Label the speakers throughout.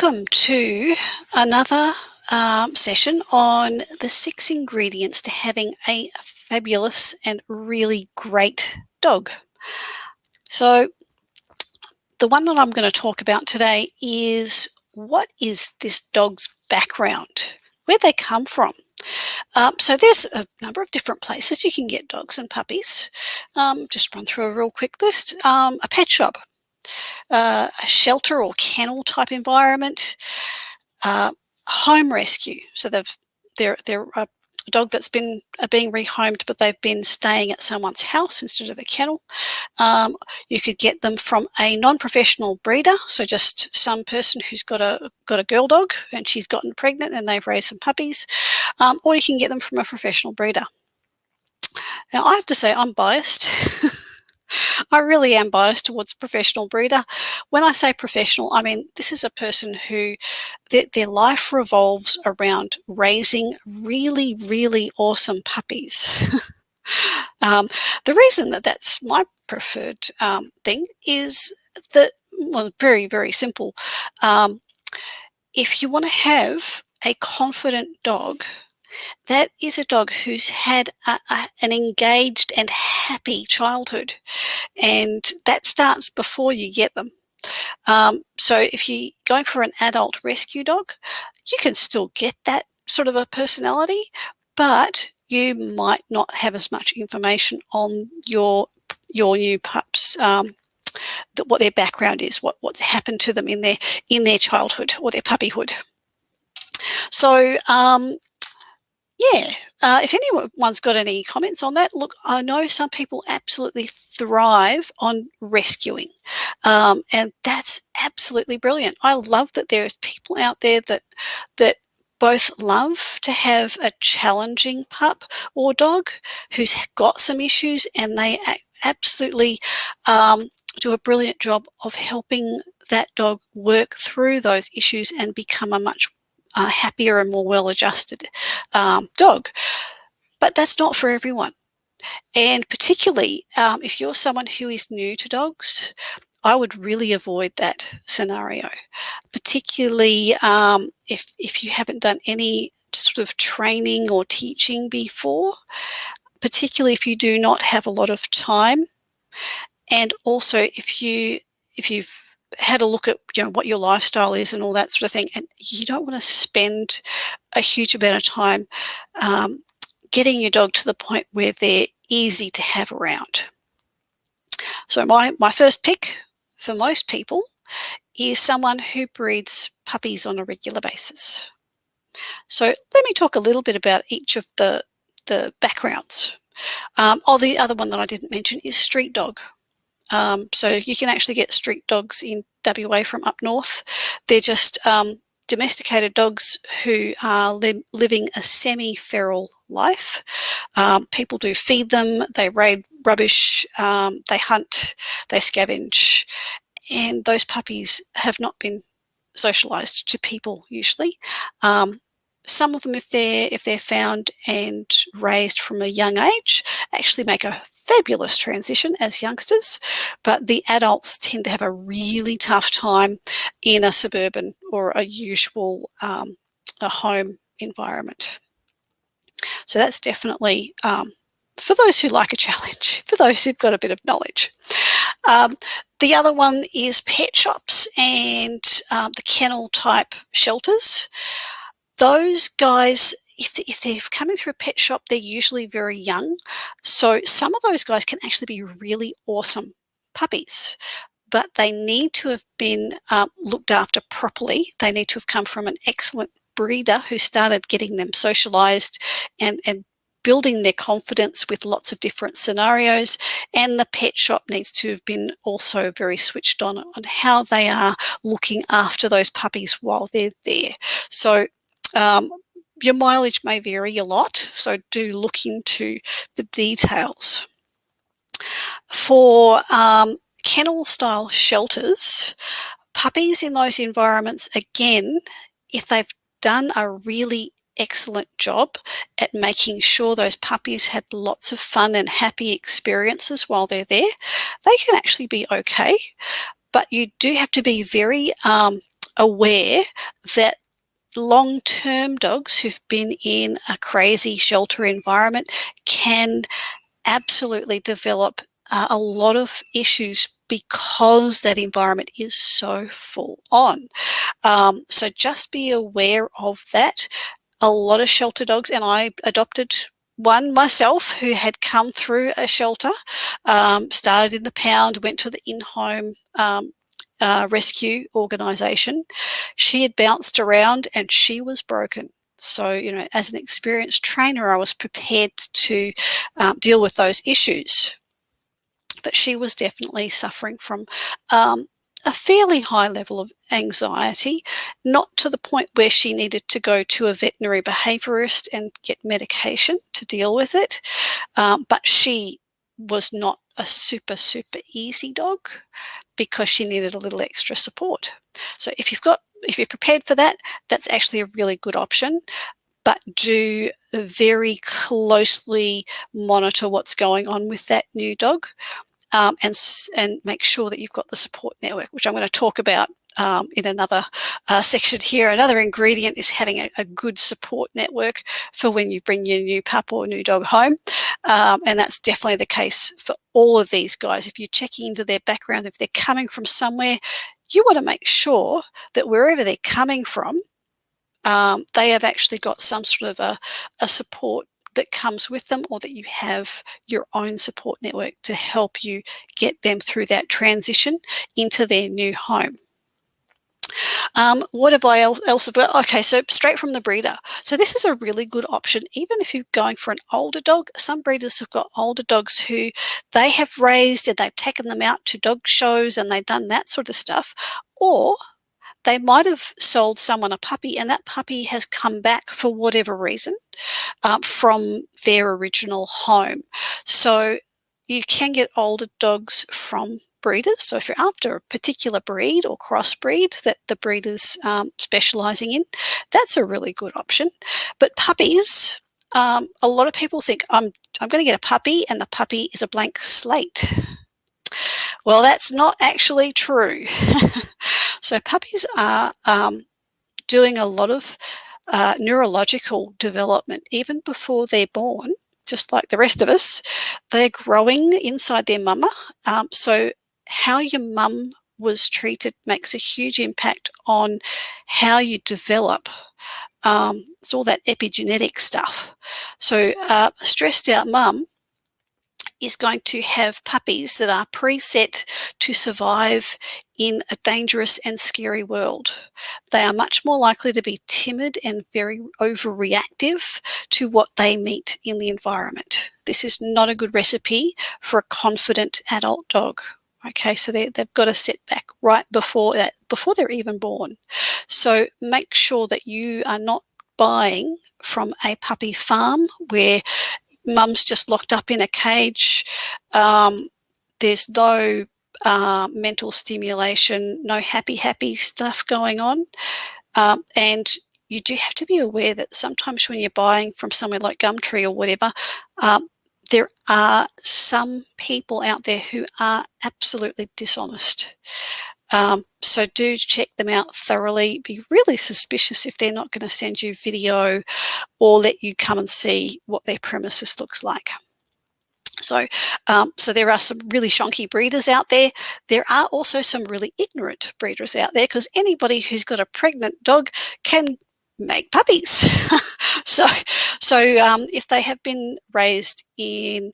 Speaker 1: Welcome to another session on the 6 ingredients to having a fabulous and really great dog. So the one that I'm going to talk about today is, what is this dog's background? Where'd they come from? So there's a number of different places you can get dogs and puppies. Just run through a real quick list. A pet shop, a shelter or kennel type environment, home rescue. So they're a dog that's been being rehomed, but they've been staying at someone's house instead of a kennel. You could get them from a non-professional breeder, so just some person who's got a girl dog and she's gotten pregnant and they've raised some puppies, or you can get them from a professional breeder. Now, I have to say I'm biased. I really am biased towards a professional breeder. When I say professional, I mean this is a person who their life revolves around raising really, really awesome puppies. The reason that that's my preferred thing is that, well, very, very simple. If you want to have a confident dog, that is a dog who's had an engaged and happy childhood, and that starts before you get them. So if you're going for an adult rescue dog, you can still get that sort of a personality, but you might not have as much information on your new pups, what their background is, what happened to them in their childhood or their puppyhood. So yeah, if anyone's got any comments on that, look, I know some people absolutely thrive on rescuing, and that's absolutely brilliant. I love that there's people out there that both love to have a challenging pup or dog who's got some issues, and they absolutely do a brilliant job of helping that dog work through those issues and become a much happier and more well-adjusted dog. But that's not for everyone. And particularly if you're someone who is new to dogs, I would really avoid that scenario, particularly if you haven't done any sort of training or teaching before, particularly if you do not have a lot of time, and also if you've had a look at what your lifestyle is and all that sort of thing, and you don't want to spend a huge amount of time getting your dog to the point where they're easy to have around. So my first pick for most people is someone who breeds puppies on a regular basis. So let me talk a little bit about each of the backgrounds. The other one that I didn't mention is street dog. So you can actually get street dogs in WA from up north. They're just domesticated dogs who are living a semi-feral life. People do feed them, they raid rubbish, they hunt, they scavenge, and those puppies have not been socialised to people usually. Some of them, if they're found and raised from a young age, actually make a fabulous transition as youngsters, but the adults tend to have a really tough time in a suburban or a usual a home environment. So that's definitely for those who like a challenge, for those who've got a bit of knowledge. The other one is pet shops and the kennel type shelters. Those guys, if they're coming through a pet shop, they're usually very young. So some of those guys can actually be really awesome puppies, but they need to have been looked after properly. They need to have come from an excellent breeder who started getting them socialized and building their confidence with lots of different scenarios. And the pet shop needs to have been also very switched on how they are looking after those puppies while they're there. So your mileage may vary a lot, so do look into the details. For kennel-style shelters, puppies in those environments, again, if they've done a really excellent job at making sure those puppies had lots of fun and happy experiences while they're there, they can actually be okay. But you do have to be very aware that long-term dogs who've been in a crazy shelter environment can absolutely develop a lot of issues because that environment is so full on. So just be aware of that. A lot of shelter dogs, and I adopted one myself who had come through a shelter, started in the pound, went to the in-home rescue organisation. She had bounced around and she was broken. So, as an experienced trainer, I was prepared to deal with those issues. But she was definitely suffering from a fairly high level of anxiety, not to the point where she needed to go to a veterinary behaviourist and get medication to deal with it. But she was not a super, super easy dog because she needed a little extra support. So if you're prepared for that, that's actually a really good option. But do very closely monitor what's going on with that new dog, and make sure that you've got the support network, which I'm going to talk about in another section here. Another ingredient is having a good support network for when you bring your new pup or new dog home. And that's definitely the case for all of these guys. If you're checking into their background, if they're coming from somewhere, you want to make sure that wherever they're coming from, they have actually got some sort of a support that comes with them, or that you have your own support network to help you get them through that transition into their new home. What have I else? Okay, so straight from the breeder. So this is a really good option, even if you're going for an older dog. Some breeders have got older dogs who they have raised and they've taken them out to dog shows and they've done that sort of stuff. Or they might have sold someone a puppy and that puppy has come back for whatever reason from their original home. So you can get older dogs from breeders. So if you're after a particular breed or crossbreed that the breeder's specialising in, that's a really good option. But puppies, a lot of people think I'm going to get a puppy and the puppy is a blank slate. Well, that's not actually true. So puppies are doing a lot of neurological development even before they're born, just like the rest of us. They're growing inside their mama. So how your mum was treated makes a huge impact on how you develop. It's all that epigenetic stuff. So a stressed out mum is going to have puppies that are preset to survive in a dangerous and scary world. They are much more likely to be timid and very overreactive to what they meet in the environment. This is not a good recipe for a confident adult dog. Okay, so they've got a setback right before they're even born. So make sure that you are not buying from a puppy farm where mum's just locked up in a cage. There's no mental stimulation, no happy stuff going on. And you do have to be aware that sometimes when you're buying from somewhere like Gumtree or whatever, there are some people out there who are absolutely dishonest. So do check them out thoroughly. Be really suspicious if they're not going to send you video or let you come and see what their premises looks like. So, so there are some really shonky breeders out there. There are also some really ignorant breeders out there, because anybody who's got a pregnant dog can make puppies. so if they have been raised in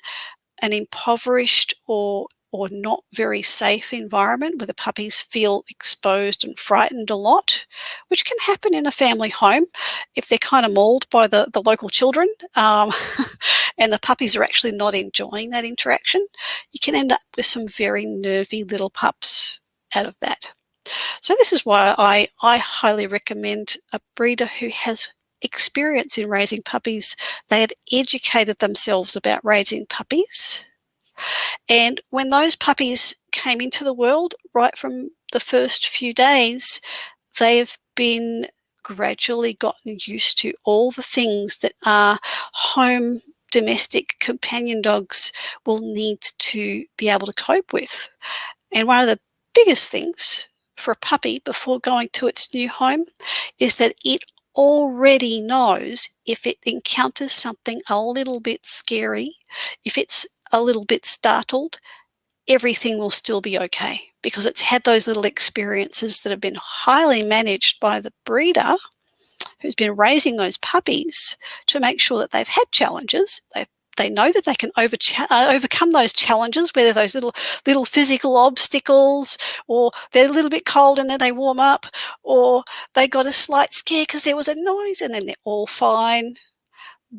Speaker 1: an impoverished or not very safe environment where the puppies feel exposed and frightened a lot, which can happen in a family home if they're kind of mauled by the local children, and the puppies are actually not enjoying that interaction, you can end up with some very nervy little pups out of that. So this is why I highly recommend a breeder who has experience in raising puppies. They have educated themselves about raising puppies. And when those puppies came into the world, right from the first few days, they've been gradually gotten used to all the things that our home domestic companion dogs will need to be able to cope with. And one of the biggest things for a puppy before going to its new home is that it already knows if it encounters something a little bit scary, if it's a little bit startled, everything will still be okay because it's had those little experiences that have been highly managed by the breeder who's been raising those puppies to make sure that they've had challenges. They know that they can overcome those challenges, whether those little physical obstacles, or they're a little bit cold and then they warm up, or they got a slight scare because there was a noise and then they're all fine.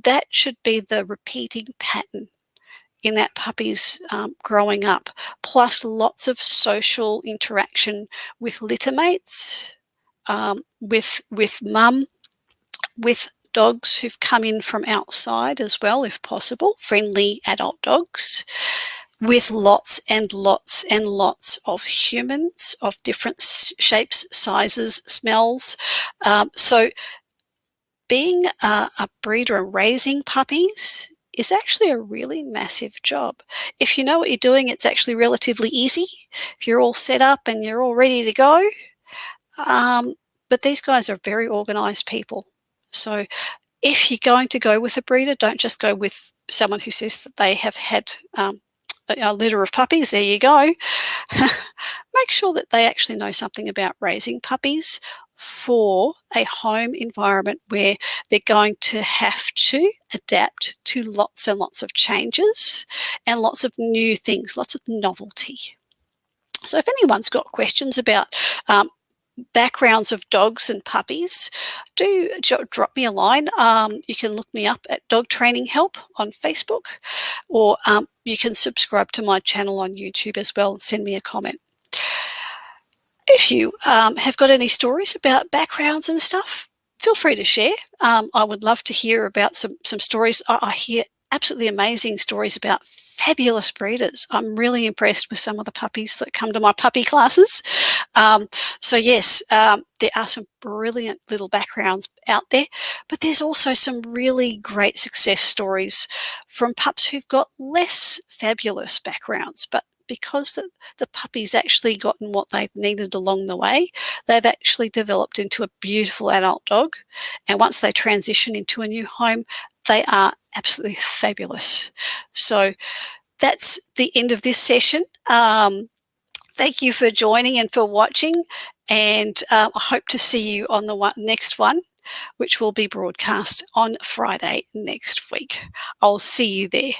Speaker 1: That should be the repeating pattern in that puppy's growing up, plus lots of social interaction with littermates, with mum, with dogs who've come in from outside as well, if possible, friendly adult dogs, with lots and lots and lots of humans of different shapes, sizes, smells. So being a breeder and raising puppies is actually a really massive job. If you know what you're doing, it's actually relatively easy. If you're all set up and you're all ready to go. But these guys are very organised people. So if you're going to go with a breeder, don't just go with someone who says that they have had a litter of puppies. There you go. Make sure that they actually know something about raising puppies for a home environment where they're going to have to adapt to lots and lots of changes and lots of new things, lots of novelty. So if anyone's got questions about backgrounds of dogs and puppies, do drop me a line. You can look me up at Dog Training Help on Facebook, or you can subscribe to my channel on YouTube as well and send me a comment. If you have got any stories about backgrounds and stuff, feel free to share. I would love to hear about some stories. I hear absolutely amazing stories about fabulous breeders. I'm really impressed with some of the puppies that come to my puppy classes. So yes, there are some brilliant little backgrounds out there, but there's also some really great success stories from pups who've got less fabulous backgrounds, but because the puppy's actually gotten what they've needed along the way, they've actually developed into a beautiful adult dog. And once they transition into a new home, they are absolutely fabulous. So that's the end of this session. Thank you for joining and for watching, and I hope to see you on the next one, which will be broadcast on Friday next week. I'll see you there.